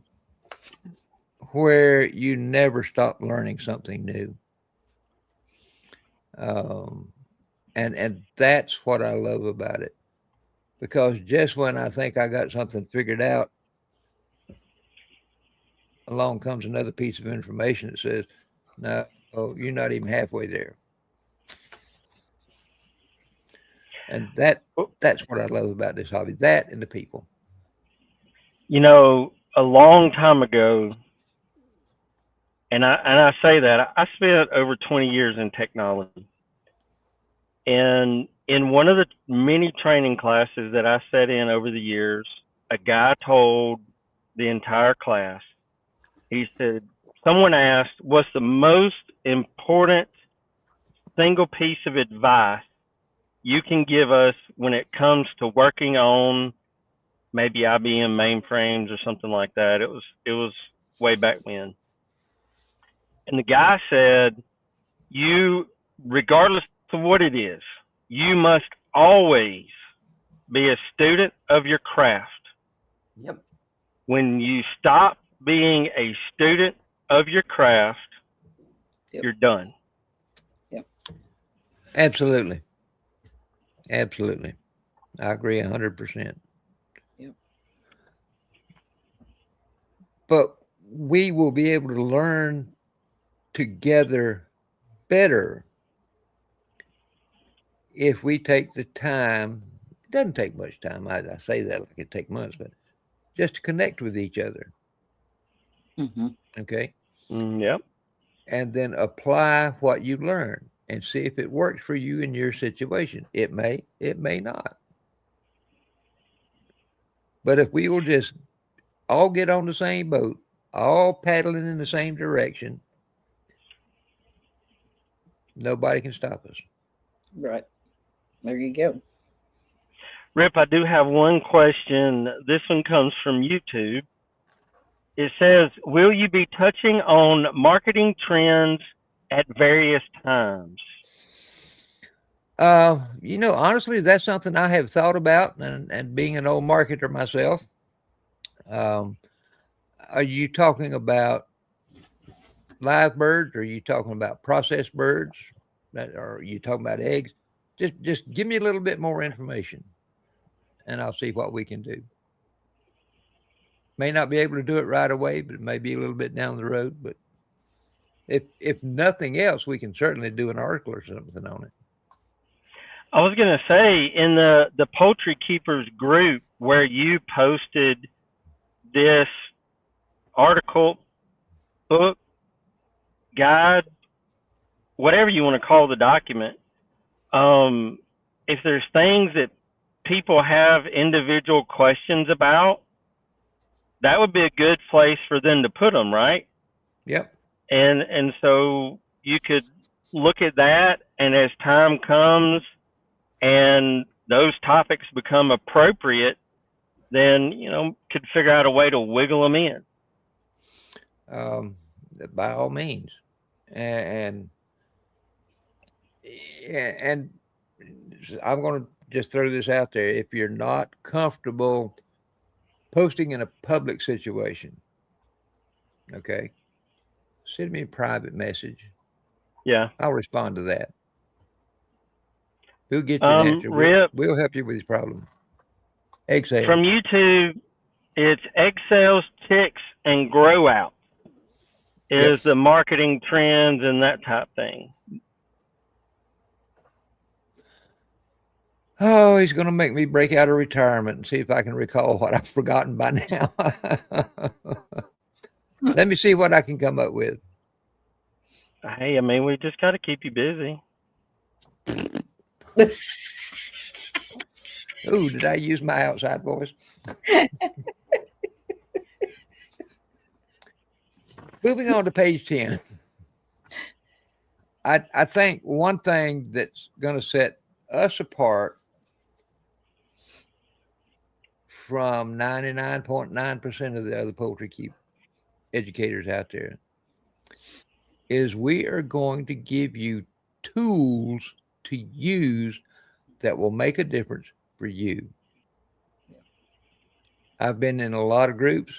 Speaker 1: where you never stop learning something new. And that's what I love about it. Because just when I think I got something figured out, along comes another piece of information that says, no, you're not even halfway there. And that's what I love about this hobby, that and the people.
Speaker 3: A long time ago, and I say that, I spent over 20 years in technology. And in one of the many training classes that I sat in over the years, a guy told the entire class, he said, someone asked, what's the most important single piece of advice you can give us when it comes to working on maybe IBM mainframes or something like that? It was way back when. And the guy said, regardless of what it is, you must always be a student of your craft.
Speaker 1: Yep.
Speaker 3: When you stop being a student of your craft, you're done.
Speaker 2: Yep.
Speaker 1: Absolutely. Absolutely. I agree 100%.
Speaker 2: Yep.
Speaker 1: But we will be able to learn together better if we take the time. It doesn't take much time. I say that like it takes months, but just to connect with each other.
Speaker 2: Mm-hmm.
Speaker 1: Okay.
Speaker 3: Yep.
Speaker 1: And then apply what you learn and see if it works for you in your situation. It may not. But if we will just all get on the same boat, all paddling in the same direction, Nobody can stop us.
Speaker 2: Right. There you go.
Speaker 3: Rip, I do have one question. This one comes from YouTube. It says, will you be touching on marketing trends at various times?
Speaker 1: Honestly, that's something I have thought about, and being an old marketer myself. Are you talking about live birds? Or are you talking about processed birds? Or are you talking about eggs? Just give me a little bit more information, and I'll see what we can do. May not be able to do it right away, but it may be a little bit down the road. But if nothing else, we can certainly do an article or something on it.
Speaker 3: I was going to say, in the Poultry Keepers group where you posted this article, book, guide, whatever you want to call the document, if there's things that people have individual questions about, that would be a good place for them to put them, right?
Speaker 1: Yep.
Speaker 3: And so you could look at that, and as time comes and those topics become appropriate, then, could figure out a way to wiggle them in.
Speaker 1: By all means. And I'm going to just throw this out there. If you're not comfortable posting in a public situation, okay, send me a private message.
Speaker 3: Yeah.
Speaker 1: I'll respond to that. We'll get you an answer.
Speaker 3: Rip,
Speaker 1: we'll help you with this problem. Egg sales.
Speaker 3: From YouTube, it's egg sales, ticks, and grow out is the marketing trends and that type thing.
Speaker 1: Oh, he's going to make me break out of retirement and see if I can recall what I've forgotten by now. Let me see what I can come up with.
Speaker 3: Hey, we just got to keep you busy.
Speaker 1: Ooh, did I use my outside voice? Moving on to page 10. I think one thing that's going to set us apart from 99.9% of the other poultry keep educators out there is we are going to give you tools to use that will make a difference for you. I've been in a lot of groups.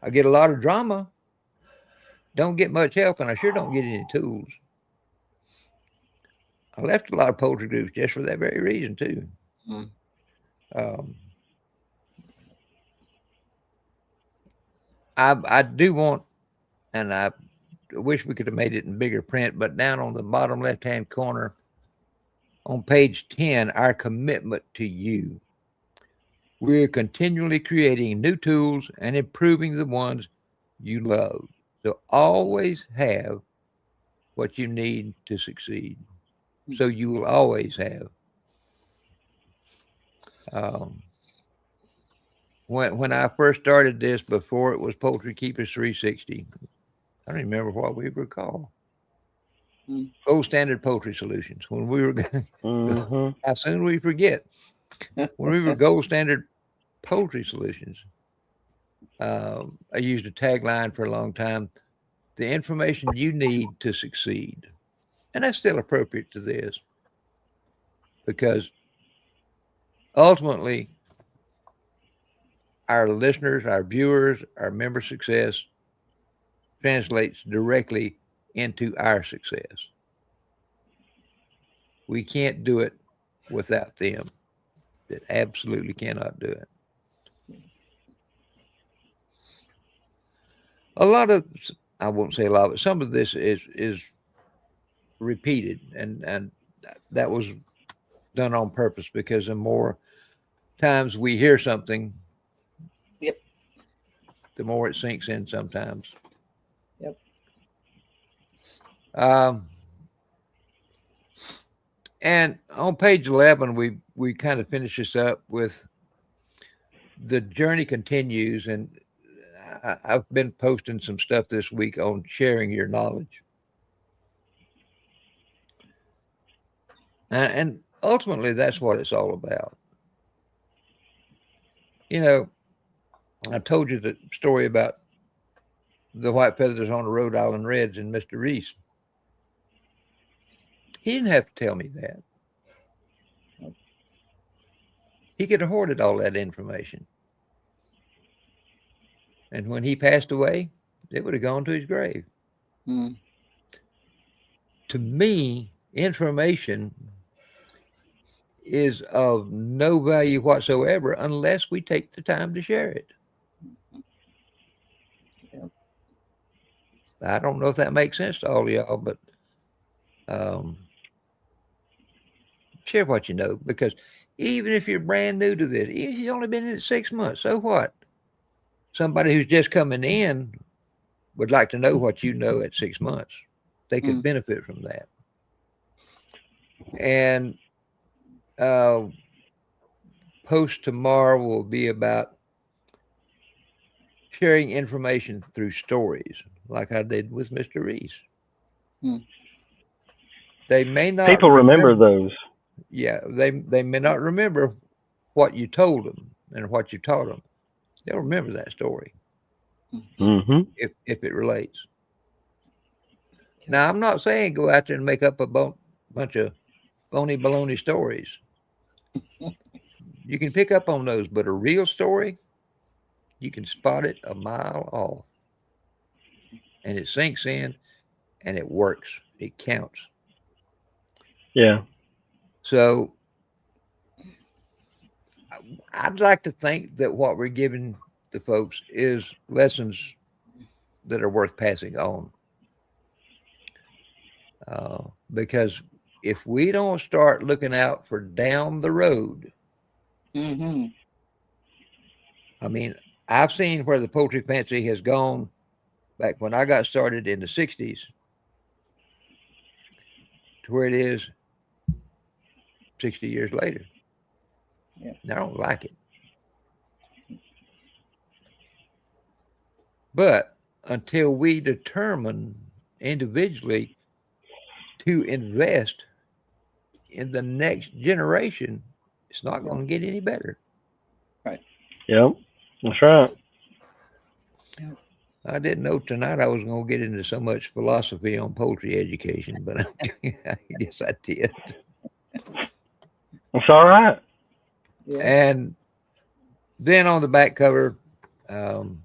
Speaker 1: I get a lot of drama. Don't get much help, and I sure don't get any tools. I left a lot of poultry groups just for that very reason, too. I do want, and I wish we could have made it in bigger print, but down on the bottom left-hand corner on page 10, our commitment to you. We're continually creating new tools and improving the ones you love. So always have what you need to succeed. So you will always have. When I first started this, before it was Poultry Keepers 360, I don't even remember what we were called. Gold Standard Poultry Solutions. When we were, how soon we forget. When we were Gold Standard Poultry Solutions, I used a tagline for a long time: the information you need to succeed. And that's still appropriate to this, because ultimately our listeners, our viewers, our member success translates directly into our success. We can't do it without them. It absolutely cannot do it. A lot of, I won't say a lot, but some of this is repeated, and that was done on purpose, because the more times we hear something, the more it sinks in sometimes. And on page 11, we kind of finish this up with the journey continues, and I've been posting some stuff this week on sharing your knowledge. And ultimately, that's what it's all about. You know, I told you the story about the white feathers on the Rhode Island Reds and Mr. Reese. He didn't have to tell me that. He could have hoarded all that information. And when he passed away, it would have gone to his grave.
Speaker 2: Mm.
Speaker 1: To me, information is of no value whatsoever unless we take the time to share it.
Speaker 2: Yep.
Speaker 1: I don't know if that makes sense to all of y'all, but share what you know, because even if you're brand new to this, even if you've only been in it 6 months, so what? Somebody who's just coming in would like to know what you know at 6 months. They could benefit from that. And post tomorrow will be about sharing information through stories, like I did with Mr. Reese. They may not
Speaker 3: People remember those.
Speaker 1: Yeah, they may not remember what you told them and what you taught them. They'll remember that story if it relates. Now, I'm not saying go out there and make up a bunch of phony baloney stories. You can pick up on those, but a real story, you can spot it a mile off. And it sinks in and it works. It counts.
Speaker 3: Yeah.
Speaker 1: So I'd like to think that what we're giving the folks is lessons that are worth passing on. Because if we don't start looking out for down the road, I mean, I've seen where the poultry fancy has gone back when I got started in the 60s to where it is 60 years later.
Speaker 2: Yeah.
Speaker 1: I don't like it. But until we determine individually to invest in the next generation, it's not going to get any better.
Speaker 2: Right.
Speaker 3: Yep. That's right.
Speaker 2: Yep.
Speaker 1: I didn't know tonight I was going to get into so much philosophy on poultry education, but I guess I did.
Speaker 3: It's all right.
Speaker 2: Yeah.
Speaker 1: And then on the back cover, and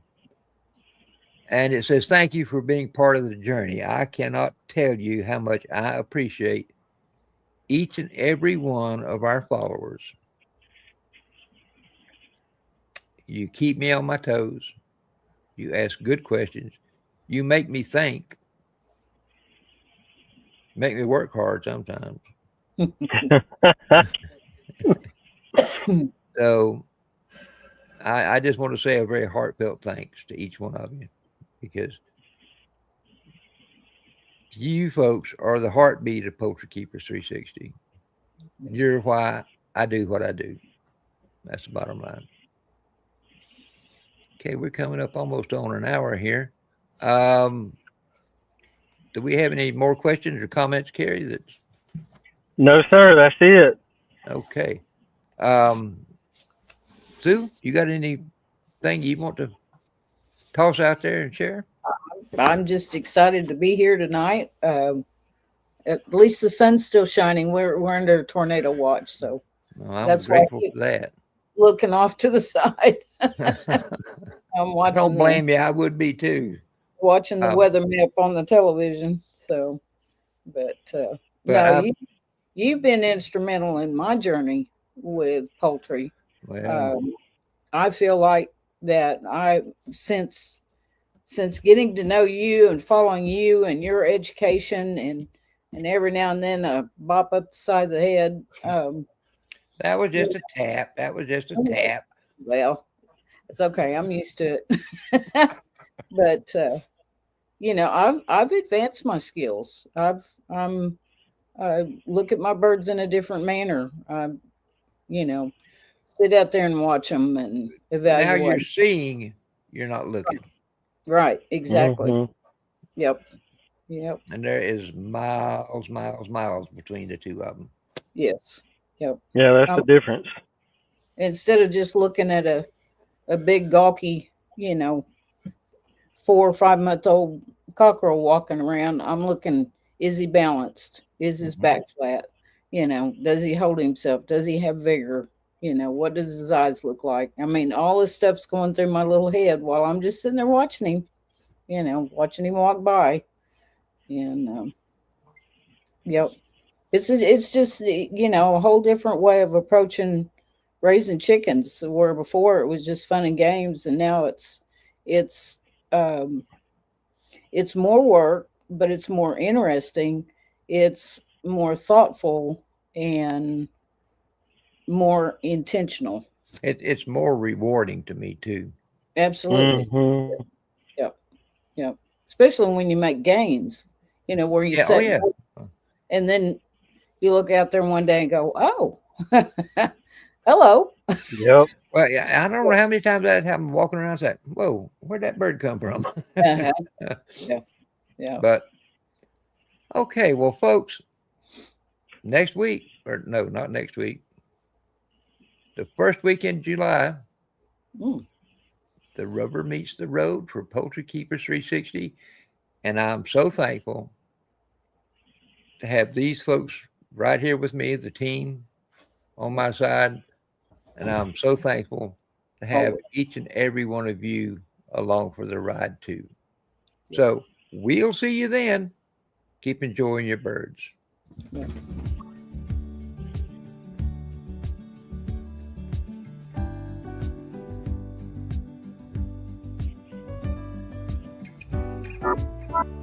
Speaker 1: it says, "Thank you for being part of the journey. I cannot tell you how much I appreciate each and every one of our followers. You keep me on my toes. You ask good questions. You make me think. Make me work hard sometimes." So I just want to say a very heartfelt thanks to each one of you, because you folks are the heartbeat of Poultry Keepers 360. You're why I do what I do. That's the bottom line. Okay, we're coming up almost on an hour here. Do we have any more questions or comments, Carrie? That's
Speaker 3: No, sir. That's it.
Speaker 1: okay. Sue, you got anything you want to toss out there and share?
Speaker 2: I'm just excited to be here tonight. At least the sun's still shining. We're under a tornado watch, so
Speaker 1: Well, I'm
Speaker 2: that's why I
Speaker 1: grateful
Speaker 2: keep
Speaker 1: for that.
Speaker 2: looking off to the side. I'm
Speaker 1: I
Speaker 2: watching.
Speaker 1: don't blame you. I would be too.
Speaker 2: Watching the weather map on the television. So, but no, you've been instrumental in my journey with poultry.
Speaker 1: Well,
Speaker 2: I feel like that since getting to know you and following you and your education and every now and then a bop up the side of the head.
Speaker 1: that was just a tap. That was just a tap.
Speaker 2: Well, it's okay. I'm used to it. But I've advanced my skills. I look at my birds in a different manner. Sit out there and watch them and evaluate.
Speaker 1: Now you're seeing, you're not looking.
Speaker 2: Right. Exactly. Yep.
Speaker 1: And there is miles between the two of them.
Speaker 2: Yes. Yep.
Speaker 3: Yeah, that's the difference.
Speaker 2: Instead of just looking at a big gawky, 4 or 5 month old cockerel walking around, I'm looking, is he balanced? Is his back flat? Does he hold himself? Does he have vigor? What does his eyes look like? I mean, all this stuff's going through my little head while I'm just sitting there watching him, watching him walk by. And yep. It's just a whole different way of approaching raising chickens, where before it was just fun and games, and now it's more work, but it's more interesting, it's more thoughtful, and more intentional.
Speaker 1: It's more rewarding to me too.
Speaker 2: Absolutely.
Speaker 3: Mhm.
Speaker 2: Yep. Especially when you make gains, where you
Speaker 1: Yeah,
Speaker 2: set,
Speaker 1: yeah.
Speaker 2: and then you look out there one day and go, oh, hello.
Speaker 3: Yep.
Speaker 1: Well, yeah, I don't know how many times that happened walking around saying, whoa, where'd that bird come from?
Speaker 2: Uh-huh. Yeah.
Speaker 1: But okay, well, folks, next week, or no, not next week, the first week in July, the rubber meets the road for Poultry Keepers 360. And I'm so thankful to have these folks right here with me, the team on my side. And I'm so thankful to have each and every one of you along for the ride too. So we'll see you then. Keep enjoying your birds.
Speaker 2: Yeah.